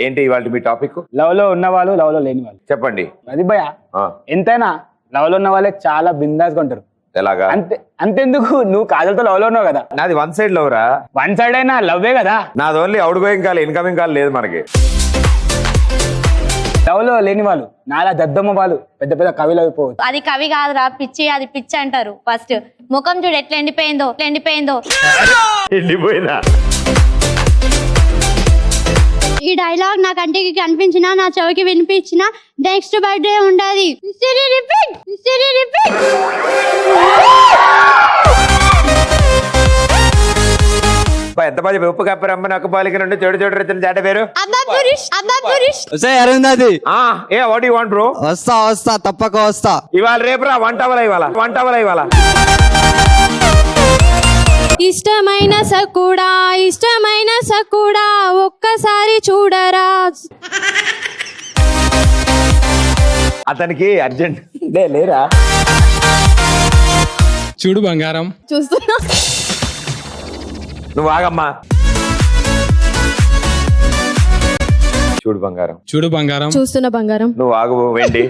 ఏంటి ఇవాళ మీ topic? Love లో ఉన్న వాళ్ళు, లవ్ లో లేని వాళ్ళు. చెప్పండి. అది భయ ఎంతైనా లవ్ లో ఉన్న వాళ్ళే చాలా బిందాస్ గా ఉంటారు. ఎలాగా? అంతెందుకు, నువ్వు కాజల్తో లవ్ లో ఉన్నావు కదా. నాది వన్ సైడ్ లవ్ రా. వన్ సైడ్ అయినా లవ్వే కదా. నాది only out going call, incoming call లేదు మనకి. లవ్ లో లేని వాళ్ళు నాలా దద్దమ్మ వాళ్ళు పెద్ద పెద్ద కవిలు అయిపోవచ్చు. అది కవి కాదురా, పిచ్చి. అది పిచ్చి అంటారు. ఫస్ట్ ముఖం చూడు ఎట్లా ఎండిపోయిందో. ఎండిపోయిందా? ఈ డైలాగ్ నా కంటికి కనిపించిన, నా చెవికి వినిపించిన నెక్స్ట్ బర్త్డే ఉండదు. ఎంత పది ఉప్పు కప్పరమ్మ నాకు పాలిక నుండి చెడు చెడు రీతిని జాట పేరు. అరుంధతి ఏ వాట్ యు వాంట్ బ్రో? వస్తా తప్పక వస్తా. ఇవాళ రేపు రా, వంట ఇవాళ. ఇష్టమైన సకుడా ఒక్కసారి చూడరా. అతనికి అర్జెంట్ లేరా? చూడు బంగారం. చూస్తున్నా. నువ్వు ఆగమ్మా. చూడు బంగారం. చూస్తున్న బంగారం. నువ్వు ఆగు వెండి.